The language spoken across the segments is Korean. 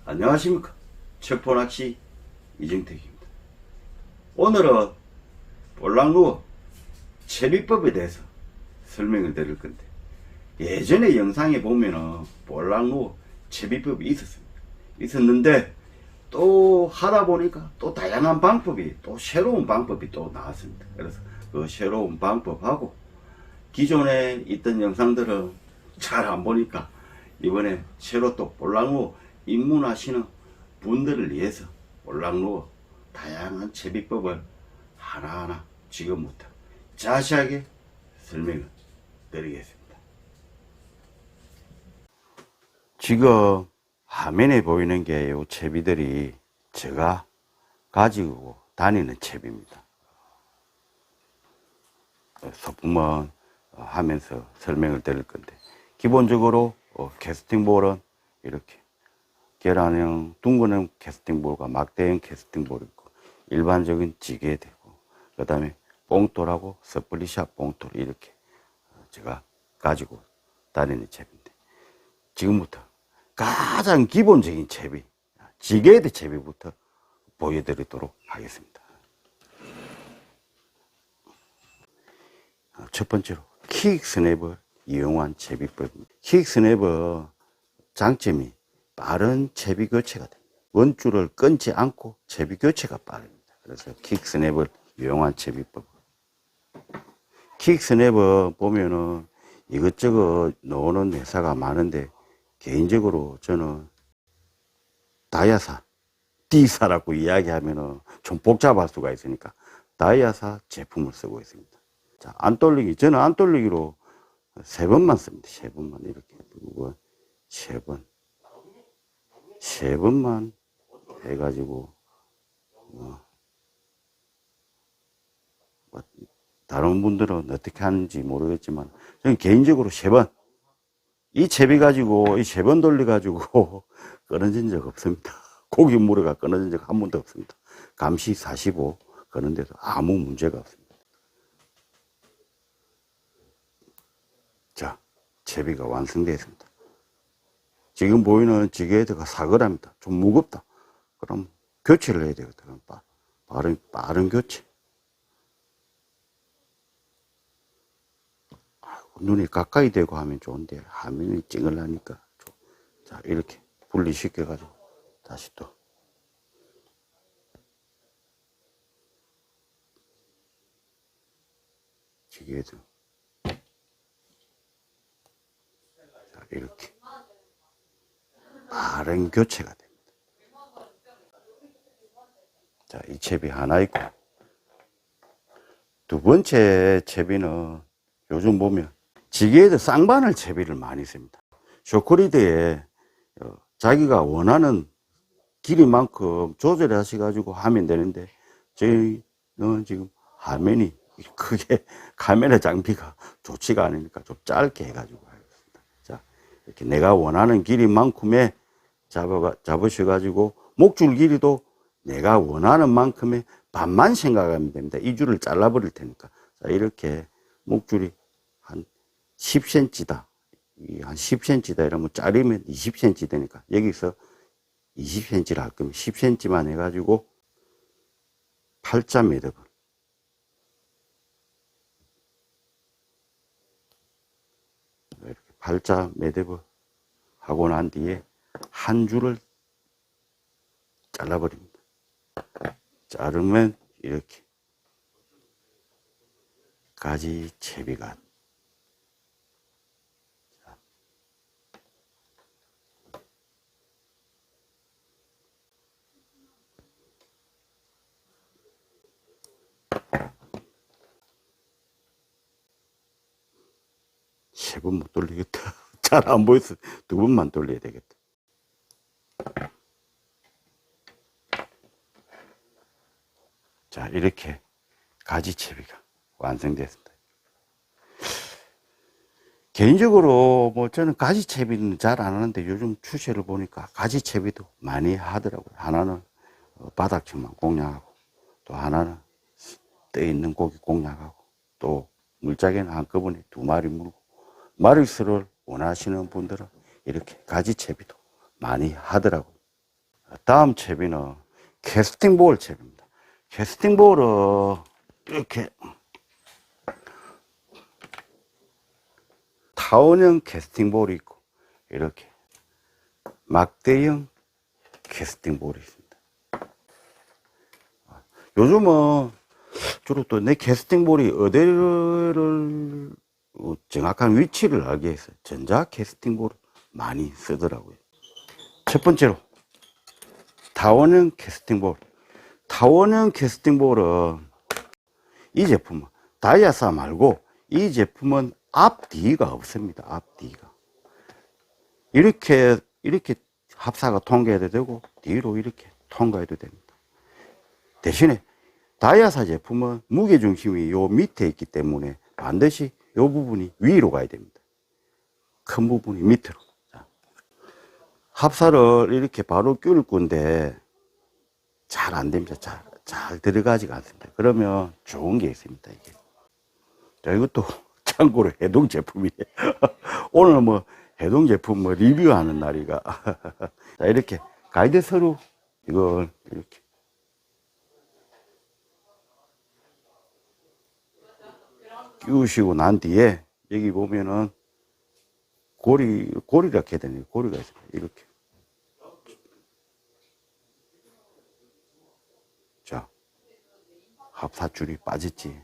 안녕하십니까. 척포낚시 이정택입니다. 오늘은 볼락루어 채비법에 대해서 설명을 드릴 건데, 예전에 영상에 보면은 볼락루어 채비법이 있었는데 또 하다 보니까 또 다양한 방법이, 또 새로운 방법이 또 나왔습니다. 그래서 그 새로운 방법하고 기존에 있던 영상들은 잘 안 보니까 이번에 새로 또 볼락루어 입문하시는 분들을 위해서 볼락루어 다양한 채비법을 하나하나 지금부터 자세하게 설명을 드리겠습니다. 지금 화면에 보이는 게 이 채비들이 제가 가지고 다니는 채비입니다. 소품은 하면서 설명을 드릴 건데, 기본적으로 캐스팅볼은 이렇게 계란형 둥근형 캐스팅볼과 막대형 캐스팅볼이 있고, 일반적인 지게 되고, 그 다음에 봉돌하고 스플릿샷 봉돌, 이렇게 제가 가지고 다니는 채비인데, 지금부터 가장 기본적인 채비, 지게헤드 채비부터 보여드리도록 하겠습니다. 첫 번째로 킥 스냅을 이용한 채비법입니다. 킥 스냅은 장점이 빠른 채비 교체가 됩니다. 원줄을 끊지 않고 채비 교체가 빠릅니다. 그래서 킥 스냅을 이용한 채비법. 킥 스냅은 보면은 이것저것 나오는 회사가 많은데, 개인적으로 저는 다이아사, D사라고 이야기하면은 좀 복잡할 수가 있으니까 다이아사 제품을 쓰고 있습니다. 자, 안 돌리기. 저는 안 돌리기로 3번만 씁니다. 3번만 이렇게. 그리고 3번만 해가지고, 다른 분들은 어떻게 하는지 모르겠지만, 저는 개인적으로 3번. 이 채비 가지고, 이 3번 돌려가지고, 끊어진 적 없습니다. 고기 무게가 끊어진 적 한 번도 없습니다. 감시 45, 그런데도 아무 문제가 없습니다. 자, 채비가 완성되었습니다. 지금 보이는 지게헤드가 4g입니다. 좀 무겁다. 그럼 교체를 해야 되거든요. 빠른 교체. 눈이 가까이 대고 하면 좋은데, 화면이 찍으려니까. 자, 이렇게 분리시켜가지고, 다시 또. 지게헤드. 자, 이렇게. 빠른 교체가 됩니다. 자, 이 채비 하나 있고, 두 번째 채비는 요즘 보면 지게헤드 쌍바늘 채비를 많이 씁니다. 쇼크리드에 자기가 원하는 길이만큼 조절해 하셔가지고 하면 되는데, 저희는 지금 화면이 크게 카메라 장비가 좋지가 않으니까 좀 짧게 해가지고 하겠습니다. 자, 이렇게 내가 원하는 길이만큼의 잡으셔가지고, 목줄 길이도 내가 원하는 만큼의 반만 생각하면 됩니다. 이 줄을 잘라버릴 테니까. 자, 이렇게 목줄이 한 10cm다. 한 10cm다 이러면 자르면 20cm 되니까, 여기서 20cm를 할 거면 10cm만 해가지고 팔자 매듭을. 이렇게 팔자 매듭을 하고 난 뒤에 한 줄을 잘라버립니다. 자르면 이렇게 가지 채비가. 세 번 못 돌리겠다. 잘 안 보여서 2번만 돌려야 되겠다. 자, 이렇게 가지채비가 완성됐습니다. 개인적으로 저는 가지채비는 잘 안 하는데, 요즘 추세를 보니까 가지채비도 많이 하더라고요. 하나는 바닥층만 공략하고, 또 하나는 떠 있는 고기 공략하고, 또 물자개는 한꺼번에 2마리 물고, 마리수를 원하시는 분들은 이렇게 가지채비도 많이 하더라고요. 다음 채비는 캐스팅 볼 채비입니다. 캐스팅 볼은 이렇게 타원형 캐스팅 볼이 있고, 이렇게 막대형 캐스팅 볼이 있습니다. 요즘은 주로 또 내 캐스팅 볼이 어디를 정확한 위치를 알기 위해서 전자 캐스팅 볼을 많이 쓰더라고요. 첫 번째로 타원형 캐스팅 볼. 타원형 캐스팅 볼은 이 제품은 다이아사 말고 이 제품은 앞뒤가 없습니다. 앞뒤가 이렇게 합사가 통과해도 되고 뒤로 이렇게 통과해도 됩니다. 대신에 다이아사 제품은 무게중심이 요 밑에 있기 때문에 반드시 요 부분이 위로 가야 됩니다. 큰 부분이 밑으로. 자, 합사를 이렇게 바로 끼울 건데 잘 안 됩니다. 잘 들어가지가 않습니다. 그러면 좋은 게 있습니다. 이게. 자, 이것도 참고로 해동 제품이에요. 오늘 뭐 해동 제품 뭐 리뷰하는 날이가. 자, 이렇게 가이드 서류 이걸 이렇게 끼우시고 난 뒤에 여기 보면은 고리가 해야 되네요. 고리가 있습니다. 이렇게. 자, 합사줄이 빠졌지.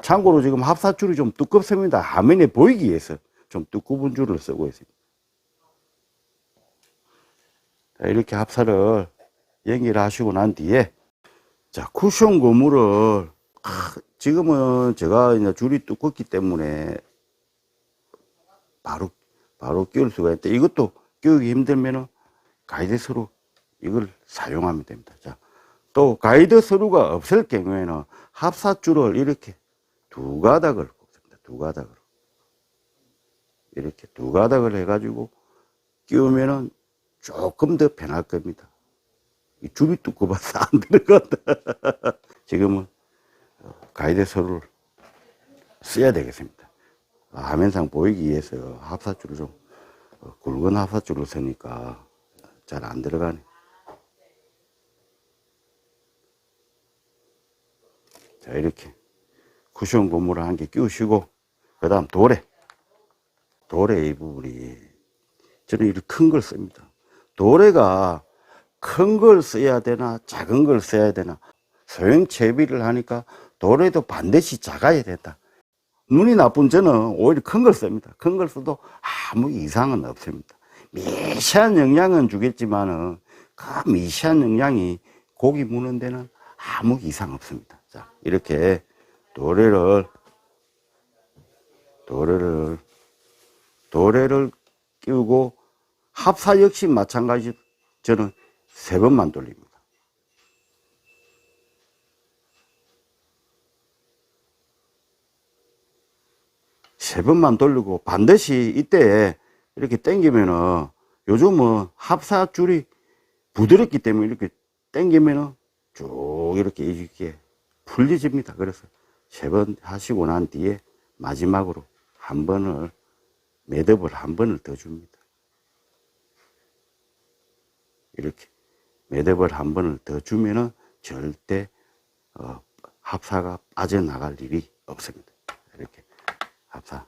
참고로 지금 합사줄이 좀 두껍습니다. 화면에 보이기 위해서 좀 두꺼운 줄을 쓰고 있습니다. 자, 이렇게 합사를 연결하시고 난 뒤에, 자, 쿠션 고무를, 지금은 제가 이제 줄이 두껍기 때문에 바로 끼울 수가 있는데, 이것도 끼우기 힘들면은 가이드 서류 이걸 사용하면 됩니다. 자, 또 가이드 서류가 없을 경우에는 합사줄을 이렇게 두 가닥을 꼽습니다. 두 가닥으로. 이렇게 두 가닥을 해가지고 끼우면은 조금 더 편할 겁니다. 이 줄이 두꺼워서 안 들어간다. 지금은 가이드 서류를 써야 되겠습니다. 화면상 보이기 위해서 합사줄을 좀 굵은 합사줄을 쓰니까 잘 안 들어가네. 자, 이렇게 쿠션 고무를 한 개 끼우시고, 그 다음 도래 이 부분이 저는 이렇게 큰 걸 씁니다. 도래가 큰 걸 써야 되나 작은 걸 써야 되나, 소형 채비를 하니까 도래도 반드시 작아야 된다. 눈이 나쁜 저는 오히려 큰 걸 씁니다. 큰 걸 써도 아무 이상은 없습니다. 미세한 영향은 주겠지만은 그 미세한 영향이 고기 무는 데는 아무 이상 없습니다. 자, 이렇게 도래를 끼우고, 합사 역시 마찬가지. 저는 3번만 돌립니다. 세 번만 돌리고, 반드시 이때 이렇게 당기면은, 요즘은 합사줄이 부드럽기 때문에 이렇게 당기면은 쭉 이렇게 풀려집니다. 그래서 3번 하시고 난 뒤에 마지막으로 한 번을, 매듭을 한 번을 더 줍니다. 이렇게 매듭을 한 번을 더 주면은 절대 합사가 빠져나갈 일이 없습니다. 이렇게 합사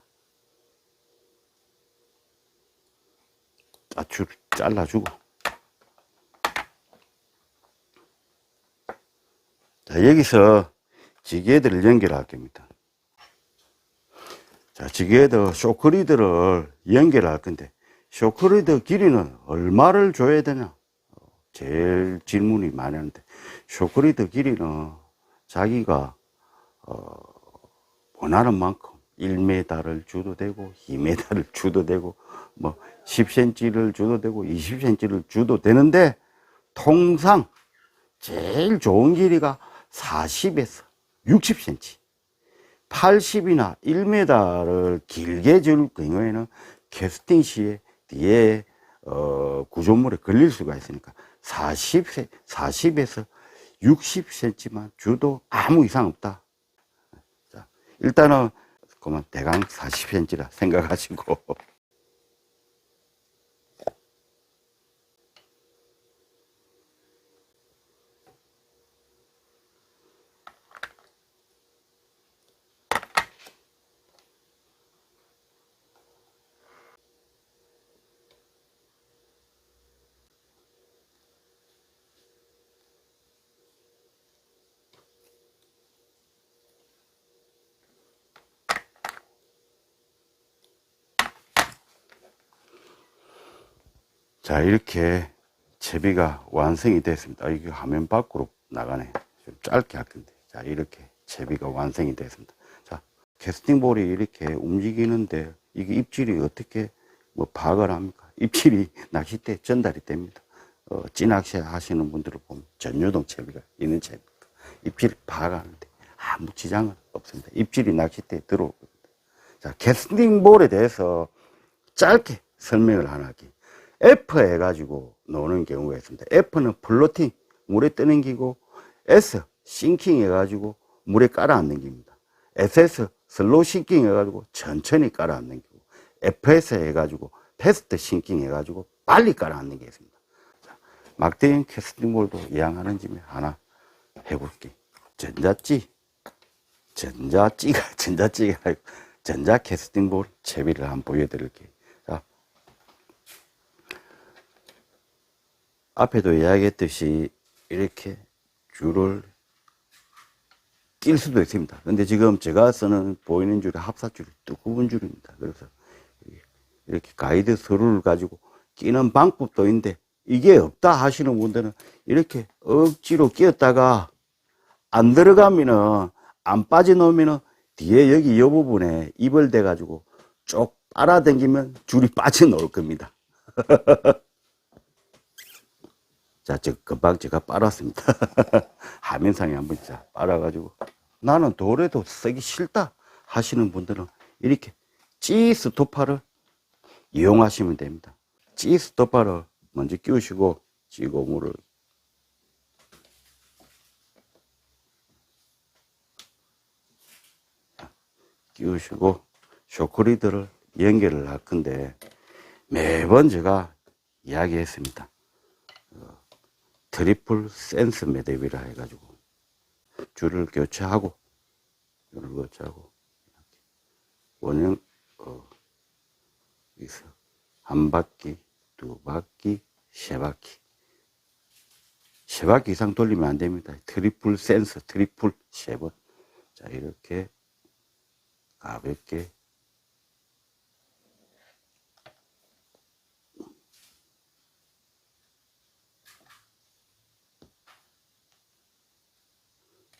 줄 잘라주고, 자, 여기서 지게들을 연결할 겁니다. 자, 지게에도 쇼크리드를 연결할 건데, 쇼크리드 길이는 얼마를 줘야 되냐? 제일 질문이 많이 하는데, 쇼크리드 길이는 자기가 원하는 만큼 1m를 줘도 되고 2m를 줘도 되고 뭐 10cm를 줘도 되고 20cm를 줘도 되는데, 통상 제일 좋은 길이가 40에서 60cm, 80이나 1m를 길게 줄 경우에는 캐스팅 시에 뒤에 구조물에 걸릴 수가 있으니까 40에서 60cm만 줘도 아무 이상 없다. 자, 일단은 그만 대강 40cm라 생각하시고, 자, 이렇게 채비가 완성이 됐습니다. 이게 화면 밖으로 나가네. 좀 짧게 할 건데. 자, 이렇게 채비가 완성이 됐습니다. 자, 캐스팅볼이 이렇게 움직이는데 이게 입질이 어떻게 뭐 파악을 합니까? 입질이 낚싯대에 전달이 됩니다. 찌낚시 하시는 분들을 보면 전유동 채비가 있는 채비입니다. 입질이 파악하는데 아무 지장은 없습니다. 입질이 낚싯대에 들어오거든요. 자, 캐스팅볼에 대해서 짧게 설명을 하나 할게요. F 해가지고 노는 경우가 있습니다. F는 플로팅, 물에 뜨는 기고, S, 싱킹 해가지고 물에 깔아앉는 기입니다. SS, 슬로우 싱킹 해가지고 천천히 깔아앉는 기고, FS 해가지고 패스트 싱킹 해가지고 빨리 깔아앉는 게 있습니다. 자, 막대형 캐스팅볼도 이양하는 짐에 하나 해볼게요. 전자찌가 아니고 전자 캐스팅볼 채비를 한번 보여드릴게요. 자, 앞에도 이야기했듯이 이렇게 줄을 낄 수도 있습니다. 근데 지금 제가 쓰는 보이는 줄이 합사줄이 두꺼운 줄입니다. 그래서 이렇게 가이드 서류를 가지고 끼는 방법도 있는데 이게 없다 하시는 분들은 이렇게 억지로 끼었다가 안 들어가면은 안 빠져놓으면은 뒤에 여기 이 부분에 입을 대 가지고 쭉 빨아당기면 줄이 빠져나올 겁니다. 자, 금방 제가 빨았습니다. 화면상에 한번 자 빨아가지고 나는 도래도 쓰기 싫다 하시는 분들은 이렇게 찌 스토퍼를 이용하시면 됩니다. 찌 스토퍼를 먼저 끼우시고 찌고물을 끼우시고 쇼크리드를 연결을 할 건데 매번 제가 이야기했습니다. 트리플 센스 매듭이라 해가지고 줄을 교체하고 원형 여기서 한 바퀴, 두 바퀴, 세 바퀴 이상 돌리면 안 됩니다. 트리플 센서 트리플 3번. 자, 이렇게 가볍게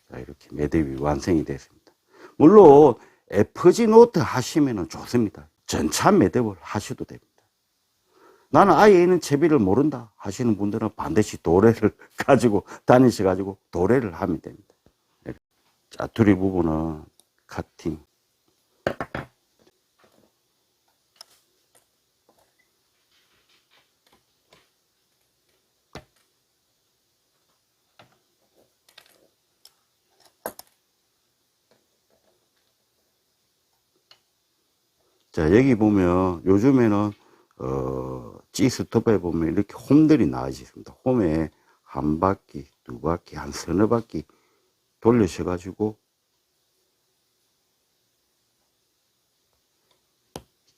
자, 이렇게 매듭이 완성이 됐습니다. 물론 FG 노트 하시면 좋습니다. 전차 매듭을 하셔도 됩니다. 나는 아예 있는 채비를 모른다 하시는 분들은 반드시 도래를 가지고 다니셔가지고 도래를 하면 됩니다. 짜투리 부분은 카팅. 자, 여기 보면 요즘에는 G스톱에 보면 이렇게 홈들이 나와 있습니다. 홈에 한 바퀴, 두 바퀴, 한 서너 바퀴 돌리셔가지고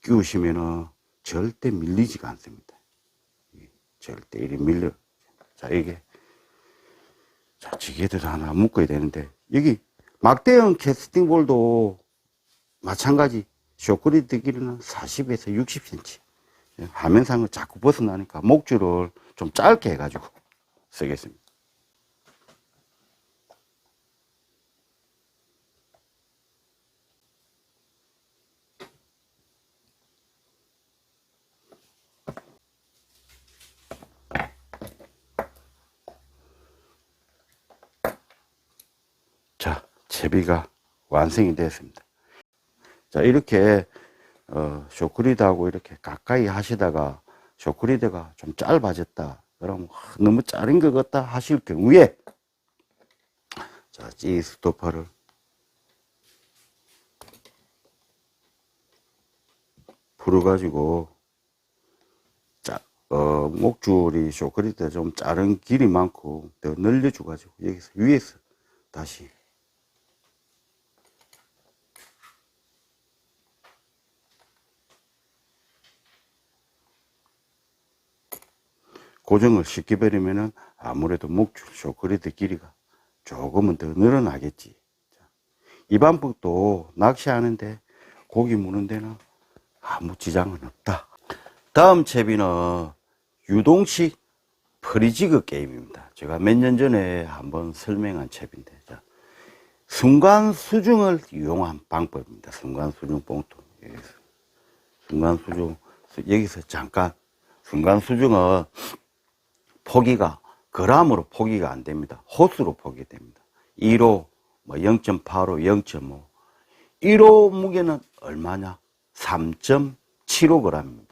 끼우시면은 절대 밀리지가 않습니다. 절대 이리 밀려. 자, 이게 자, 지게도 하나 묶어야 되는데 여기 막대형 캐스팅볼도 마찬가지. 쇼크리드 길이는 40에서 60cm. 화면상을 자꾸 벗어나니까 목줄을 좀 짧게 해가지고 쓰겠습니다. 자, 채비가 완성이 되었습니다. 자, 이렇게 쇼크리드하고 이렇게 가까이 하시다가 쇼크리드가 좀 짧아졌다 그럼 너무 짧은 것 같다 하실 경우에 자, 이 스토퍼를 풀어가지고 목줄이 쇼크리드가 좀 짧은 길이 많고 더 늘려줘가지고 여기서 위에서 다시 고정을 시켜버리면은 아무래도 목줄 쇼크리드 길이가 조금은 더 늘어나겠지. 이 방법도 낚시하는데 고기 무는 데는 아무 지장은 없다. 다음 채비는 유동식 프리지그 게임입니다. 제가 몇 년 전에 한번 설명한 첩인데, 자, 순간 수중을 이용한 방법입니다. 순간 수중 봉투. 여기서. 순간 수중, 여기서 잠깐, 순간 수중은 포기가, 그람으로 포기가 안 됩니다. 호수로 포기됩니다. 1호, 뭐 0.85, 0.5. 1호 무게는 얼마냐? 3.75g입니다.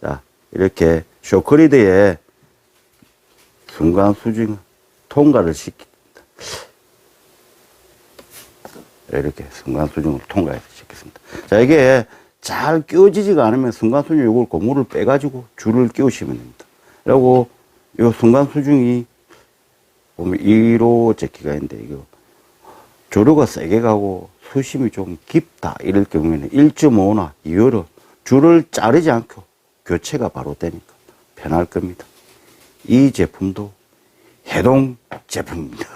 자, 이렇게 쇼크리드에 순간 수중 통과를 시킵니다. 이렇게 순간 수중을 통과해서 시켰습니다. 자, 이게 잘 끼워지지가 않으면 순간 수중 이걸 고무를 빼가지고 줄을 끼우시면 됩니다. 그리고 이 순간 수중이 보면 1호 제끼가 있는데 이거 조류가 세게 가고 수심이 좀 깊다 이럴 경우에는 1.5나 2호로 줄을 자르지 않고 교체가 바로 되니까 편할 겁니다. 이 제품도 해동 제품입니다.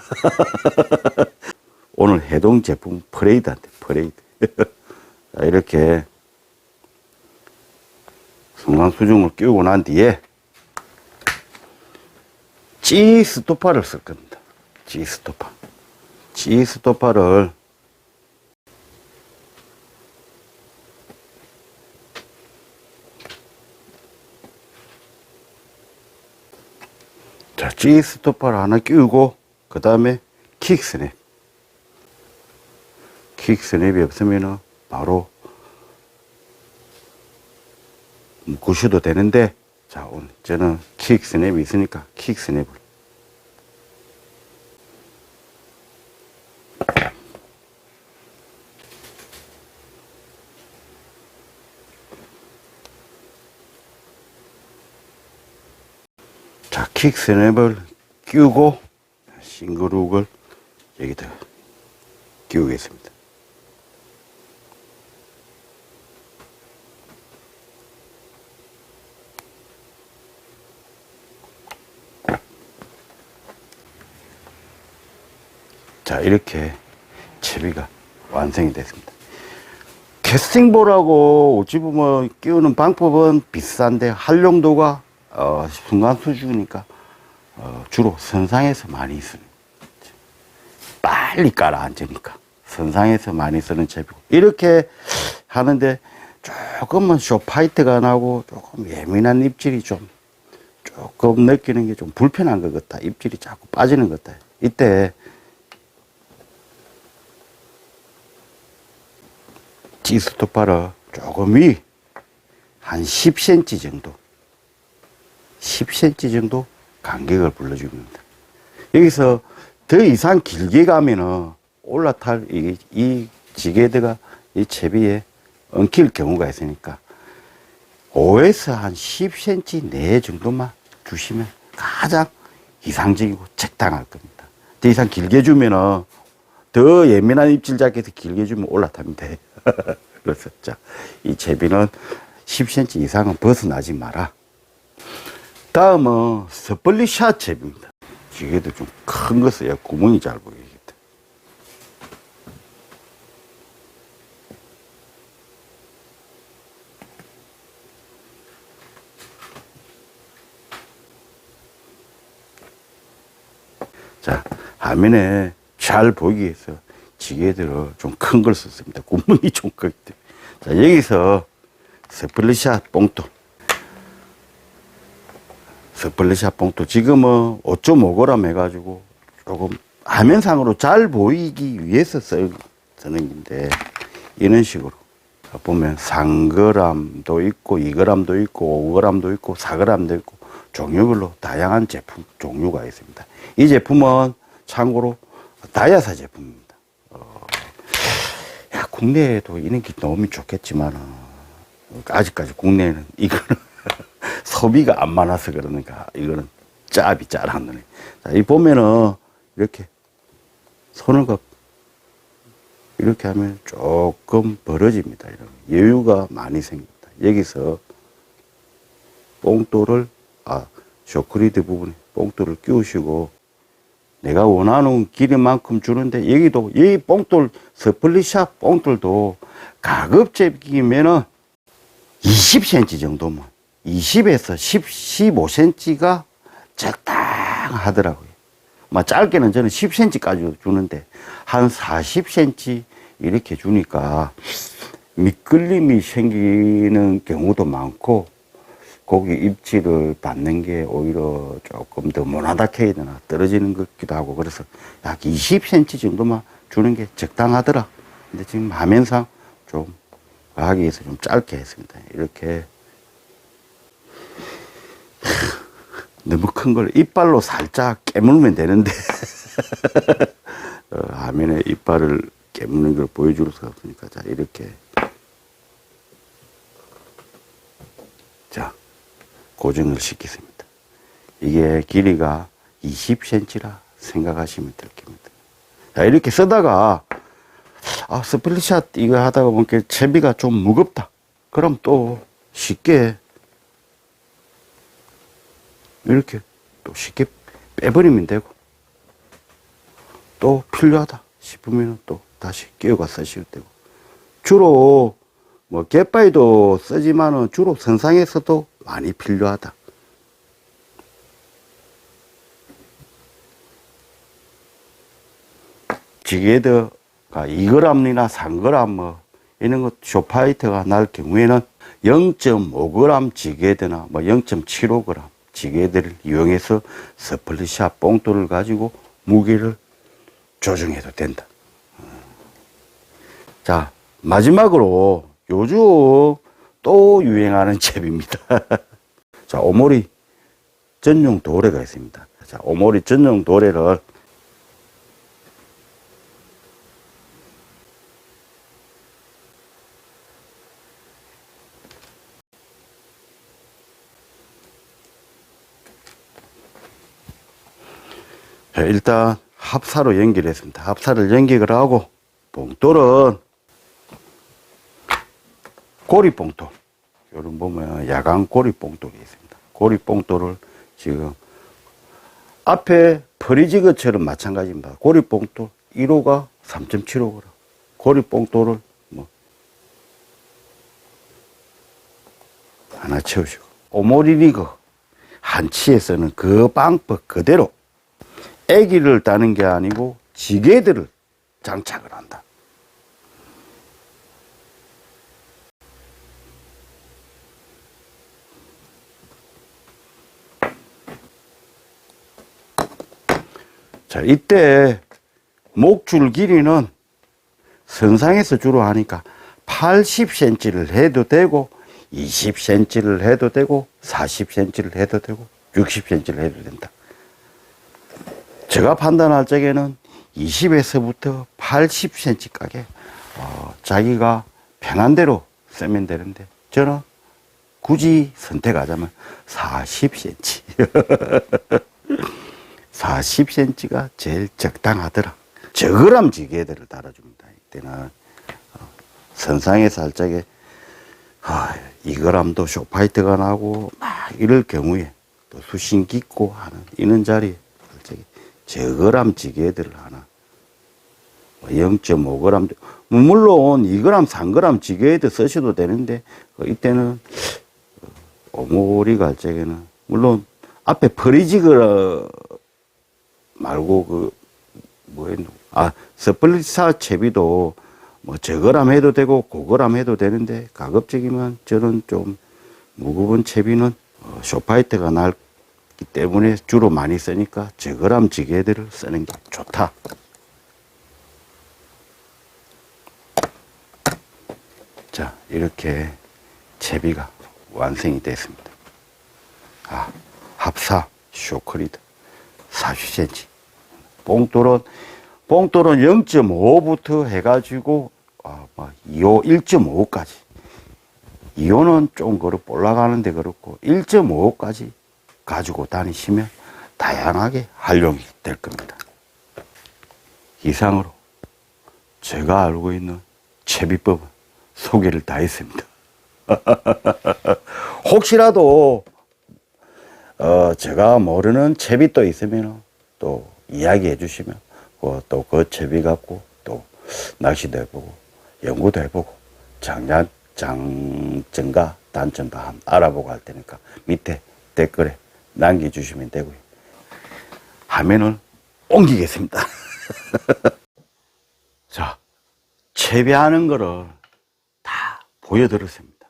오늘 해동 제품 프레이드한테 프레이드. 자, 이렇게 순간 수중을 끼우고 난 뒤에 G 스토퍼를 쓸 겁니다. G 스토퍼. G 스토퍼를 자, G 스토퍼를 하나 끼우고 그 다음에 킥 스냅. 킥 스냅이 없으면은 바로 묶으셔도 되는데, 자, 오늘 저는 킥 스냅이 있으니까 킥 스냅을. 자, 킥 스냅을 끼우고 싱글훅을 여기다 끼우겠습니다. 자, 이렇게 채비가 완성이 됐습니다. 캐스팅볼하고 어찌 보면 끼우는 방법은 비슷한데 활용도가 순간 수중이니까 주로 선상에서 많이 쓰는, 빨리 깔아 앉으니까 선상에서 많이 쓰는 채비고, 이렇게 하는데 조금은 쇼파이트가 나고 조금 예민한 입질이 조금 느끼는 게 좀 불편한 것 같다. 입질이 자꾸 빠지는 것 같다. 이때 G스토퍼를 조금 위, 한 10cm 정도, 10cm 정도 간격을 불러줍니다. 여기서 더 이상 길게 가면은 올라탈 이 지게드가 이 채비에 엉킬 경우가 있으니까 5에서 한 10cm 내 정도만 주시면 가장 이상적이고 적당할 겁니다. 더 이상 길게 주면은 더 예민한 입질 잡기에서 길게 주면 올라타면 돼. 그래서 자, 이 채비는 10cm 이상은 벗어나지 마라. 다음은 스플릿샷 채비입니다. 이게도 좀 큰 거 써야 구멍이 잘 보이겠다. 자, 화면에 잘 보이기 위해서 지게들을 좀 큰 걸 썼습니다. 구멍이 좀 크기 때문에. 자, 여기서 스플릿샷 봉투. 스플릿샷 봉투. 지금은 5.5g 해가지고 조금 화면상으로 잘 보이기 위해서 쓰는 건데, 이런 식으로. 보면 3g도 있고, 2g도 있고, 5g도 있고, 4g도 있고, 종류별로 다양한 제품, 종류가 있습니다. 이 제품은 참고로 다이아사 제품입니다. 국내에도 이런 게 나오면 좋겠지만, 아직까지 국내에는 이거는 소비가 안 많아서 그러니까, 이거는 짭이 짤한 거네. 자, 이 보면은, 이렇게 손을 이렇게 하면 조금 벌어집니다. 이런 여유가 많이 생깁니다. 여기서 봉돌을, 쇼크리드 부분에 봉돌을 끼우시고, 내가 원하는 길이만큼 주는데, 여기도, 이 봉돌, 스플릿샷 봉돌도 가급적이면은 20cm 정도만 20에서 15cm가 적당하더라고요. 짧게는 저는 10cm까지 주는데 한 40cm 이렇게 주니까 미끌림이 생기는 경우도 많고 고기 입질을 받는 게 오히려 조금 더 모나닥해야 되나 떨어지는 것 같기도 하고, 그래서 약 20cm 정도만 주는 게 적당하더라. 근데 지금 화면상 좀 하기 위해서 좀 짧게 했습니다. 이렇게 너무 큰 걸 이빨로 살짝 깨물면 되는데 화면에 이빨을 깨무는 걸 보여줄 수가 없으니까, 자, 이렇게, 자, 고정을 시켰습니다. 이게 길이가 20cm라 생각하시면 될 겁니다. 자, 이렇게 쓰다가 스플릿샷 이거 하다가 보니까 채비가 좀 무겁다. 그럼 또 쉽게 이렇게 또 쉽게 빼버리면 되고, 또 필요하다 싶으면 또 다시 끼워가 쓰셔도 되고, 주로 갯바위도 쓰지만은 주로 선상에서도 많이 필요하다. 지게드가 2g이나 3g 이런 것 쇼파이트가 날 경우에는 0.5g 지게드나 0.75g 지게드를 이용해서 스플릿샷 봉돌을 가지고 무게를 조정해도 된다. 자, 마지막으로 요즘 또 유행하는 채비입니다. 자, 오모리 전용 도래가 있습니다. 자, 오모리 전용 도래를 일단 합사로 연결했습니다. 합사를 연결을 하고, 봉돌은 고리봉돌, 요런 보면 야광 고리봉돌이 있습니다. 고리봉돌을 지금 앞에 프리지그처럼 마찬가지입니다. 고리봉돌 1호가 3.75g, 고리봉돌을 하나 채우시고, 오모리 리그 한치에서는 그 방법 그대로 애기를 따는 게 아니고 지게들을 장착을 한다. 자, 이때 목줄 길이는 선상에서 주로 하니까 80cm를 해도 되고 20cm를 해도 되고 40cm를 해도 되고 60cm를 해도 된다. 제가 판단할 적에는 20에서부터 80cm 가게 자기가 편한 대로 쓰면 되는데, 저는 굳이 선택하자면 40cm 40cm가 제일 적당하더라. 저그람 지게들을 달아줍니다. 이때는 선상에서 할 적에 2g도 쇼파이트가 나고 막 이럴 경우에 또 수심 깊고 하는 이런 자리에 할 적에 저그람 지게들을 하나 0.5g, 물론 2g, 3g 지게도 쓰셔도 되는데, 이때는 오모리가 할 적에는 물론 앞에 프리지그 말고 스플릿샷 채비도 저그람 해도 되고 고그람 해도 되는데, 가급적이면 저는 좀 무거운 채비는 쇼파이트가 날기 때문에 주로 많이 쓰니까 저그람 지게들을 쓰는 게 좋다. 자, 이렇게 채비가 완성이 됐습니다. 합사 쇼크리드 40cm. 봉돌은 0.5부터 해가지고 2호 1.5까지. 2호는 좀 올라가는데 그렇고 1.5까지 가지고 다니시면 다양하게 활용이 될 겁니다. 이상으로 제가 알고 있는 채비법은 소개를 다 했습니다. 혹시라도 제가 모르는 채비 또 있으면 또 이야기해 주시면 또 그 채비 갖고 또 낚시도 해보고 연구도 해보고 장점과 단점도 한번 알아보고 할 테니까 밑에 댓글에 남겨주시면 되고요. 화면을 옮기겠습니다. 자, 채비하는 거를 다 보여드렸습니다.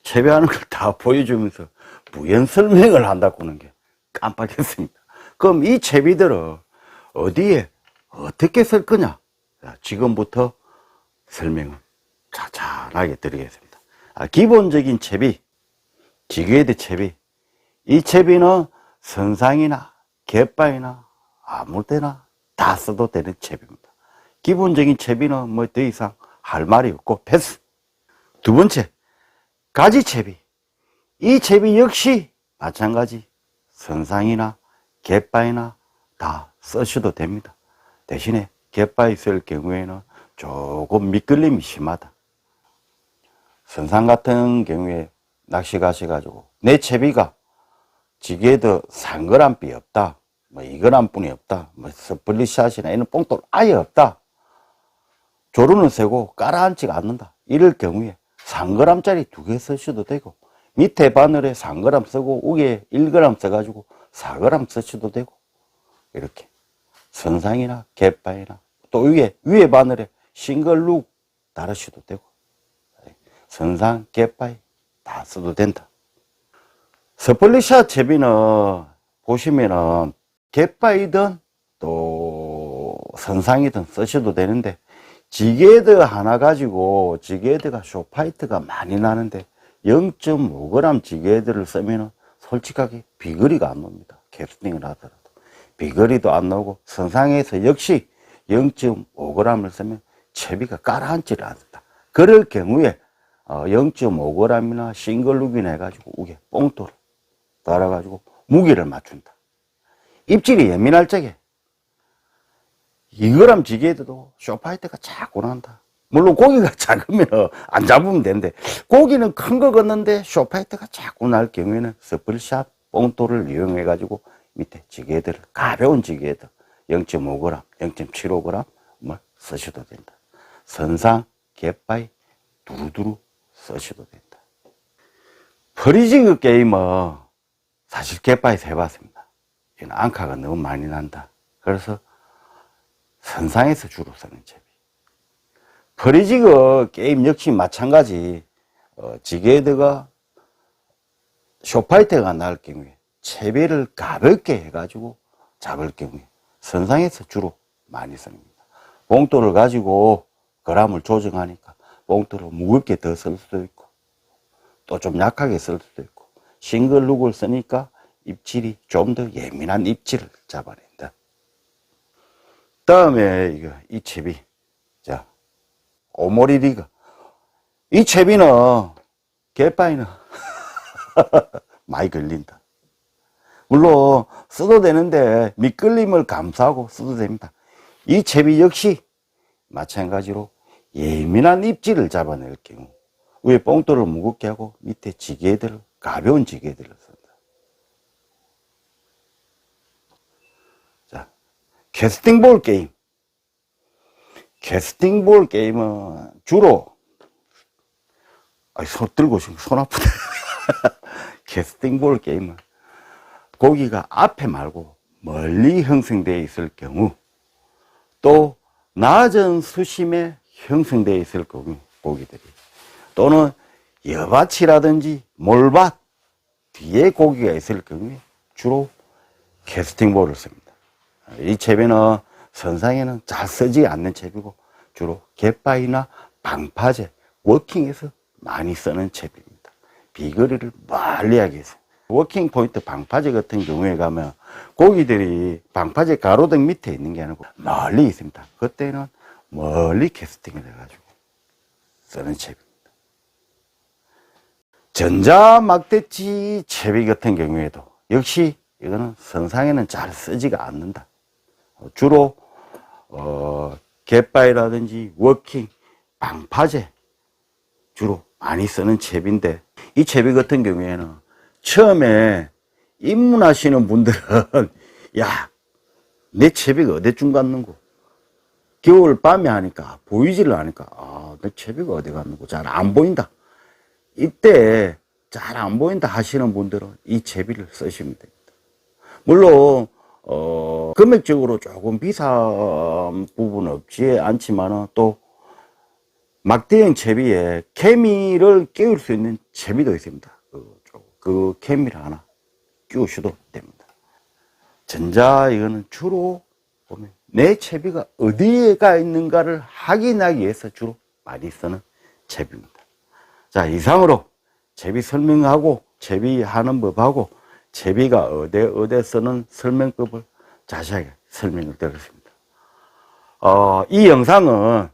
채비하는 걸 다 보여주면서 부연 설명을 한다고 하는 게 깜빡했습니다. 그럼 이 채비들을 어디에 어떻게 쓸 거냐? 자, 지금부터 설명을 자잘하게 드리겠습니다. 기본적인 채비, 지그헤드 채비. 이 채비는 선상이나 갯바위나 아무 때나 다 써도 되는 채비입니다. 기본적인 채비는 뭐 더 이상 할 말이 없고 패스. 두 번째, 가지 채비. 이 채비 역시 마찬가지 선상이나 갯바위나 다 쓰셔도 됩니다. 대신에 갯바위 쓸 경우에는 조금 미끌림이 심하다. 선상 같은 경우에 낚시 가셔가지고 내 채비가 지게도 3g이 없다, 뭐 2g 뿐이 없다, 뭐 스플릿샷이나 이런 뽕돌 아예 없다, 조르는 세고 깔아앉지가 않는다, 이럴 경우에 3g짜리 2개 쓰셔도 되고, 밑에 바늘에 3g 쓰고 위에 1g 써가지고 4g 쓰셔도 되고, 이렇게 선상이나 갯바위나 또 위에 바늘에 싱글룩 달으셔도 되고, 선상, 갯바위 다 써도 된다. 스플릿샷 채비는 보시면은 갯바위든 또 선상이든 쓰셔도 되는데, 지게헤드 하나 가지고 지게헤드가 쇼파이트가 많이 나는데 0.5g 지게헤드를 쓰면은 솔직하게 비거리가 안 납니다. 캐스팅을 하더라도 비거리도 안 나오고, 선상에서 역시 0.5g을 쓰면 채비가 깔아앉지를 않는다. 그럴 경우에 0.5g이나 싱글룩이나 해가지고 우게 뽕돌을 달아가지고 무게를 맞춘다. 입질이 예민할 적에 2g 지게해도 쇼파이트가 자꾸 난다. 물론 고기가 작으면 안 잡으면 되는데, 고기는 큰 거 걷는데 쇼파이트가 자꾸 날 경우에는 스플릿샷 뽕돌을 이용해가지고 밑에 지게헤드를, 가벼운 지게헤드 0.5g, 0.75g 뭐 쓰셔도 된다. 선상, 갯바위 두루두루 쓰셔도 된다. 프리지그 게임은 사실 갯바위에서 해봤습니다. 이는 앙카가 너무 많이 난다. 그래서 선상에서 주로 쓰는 채비. 프리지그 게임 역시 마찬가지. 지게헤드가 쇼파이트가 날 경우에 채비를 가볍게 해가지고 잡을 경우에 선상에서 주로 많이 씁니다. 봉돌을 가지고 그람을 조정하니까 봉돌을 무겁게 더 쓸 수도 있고 또 좀 약하게 쓸 수도 있고, 싱글룩을 쓰니까 입질이 좀 더 예민한 입질을 잡아낸다. 다음에 이 채비, 자, 오모리 리그. 이 채비는 갯바위는 많이 걸린다. 물론 써도 되는데 미끌림을 감수하고 써도 됩니다. 이 채비 역시 마찬가지로 예민한 입질을 잡아낼 경우 위에 뽕돌을 무겁게 하고 밑에 지게헤드를, 가벼운 지게헤드를 쓴다. 자, 캐스팅볼 게임. 캐스팅볼 게임은 주로 손 들고 손 아프다. 캐스팅볼 게임은 고기가 앞에 말고 멀리 형성되어 있을 경우, 또 낮은 수심에 형성되어 있을 경우, 고기들이, 또는 여밭이라든지 몰밭 뒤에 고기가 있을 경우에 주로 캐스팅볼을 씁니다. 이 채비는 선상에는 잘 쓰지 않는 채비고 주로 갯바위나 방파제, 워킹에서 많이 쓰는 채비입니다. 비거리를 멀리 하기 위해서. 워킹 포인트 방파제 같은 경우에 가면 고기들이 방파제 가로등 밑에 있는 게 아니고 멀리 있습니다. 그때는 멀리 캐스팅을 해가지고 쓰는 채비입니다. 전자 막대치 채비 같은 경우에도 역시 이거는 선상에는 잘 쓰지가 않는다. 주로 갯바위라든지 워킹, 방파제 주로 많이 쓰는 채비인데, 이 채비 같은 경우에는 처음에 입문하시는 분들은 야, 내 채비가 어디쯤 갔는고, 겨울 밤에 하니까 보이지를 않으니까 내 채비가 어디 갔는고 잘 안 보인다, 이때 잘 안 보인다 하시는 분들은 이 제비를 쓰시면 됩니다. 물론 금액적으로 조금 비싼 부분은 없지 않지만은 또 막대형 제비에 케미를 끼울 수 있는 제비도 있습니다. 그 케미를 하나 끼우셔도 됩니다. 전자 이거는 주로 보면 내 채비가 어디에가 있는가를 확인하기 위해서 주로 많이 쓰는 채비입니다. 자, 이상으로 채비 설명하고 채비하는 법하고 채비가 어디 쓰는 설명법을 자세하게 설명을 드렸습니다. 이 영상은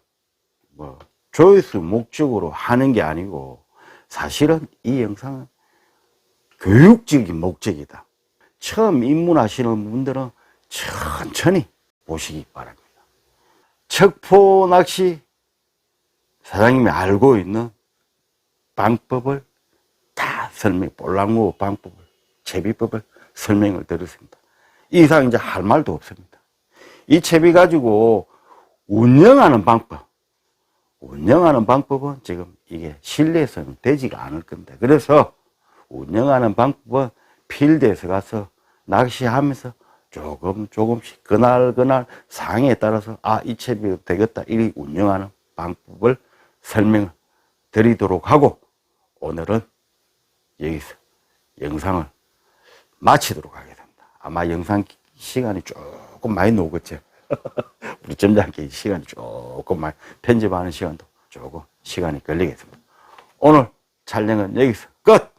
뭐 조회수 목적으로 하는 게 아니고 사실은 이 영상은 교육적인 목적이다. 처음 입문하시는 분들은 천천히 보시기 바랍니다. 척포 낚시 사장님이 알고 있는 방법을 다 볼랑무 방법을, 채비법을 설명을 드렸습니다. 이 이상 이제 할 말도 없습니다. 이 채비 가지고 운영하는 방법은 지금 이게 실내에서는 되지가 않을 겁니다. 그래서 운영하는 방법은 필드에서 가서 낚시하면서 조금씩 그날 상황에 따라서 이 채비가 되겠다 이 운영하는 방법을 설명을 드리도록 하고 오늘은 여기서 영상을 마치도록 하겠습니다. 아마 영상 시간이 조금 많이 나오겠죠. 우리 점장께 시간이 조금 많이 편집하는 시간도 조금 시간이 걸리겠습니다. 오늘 촬영은 여기서 끝!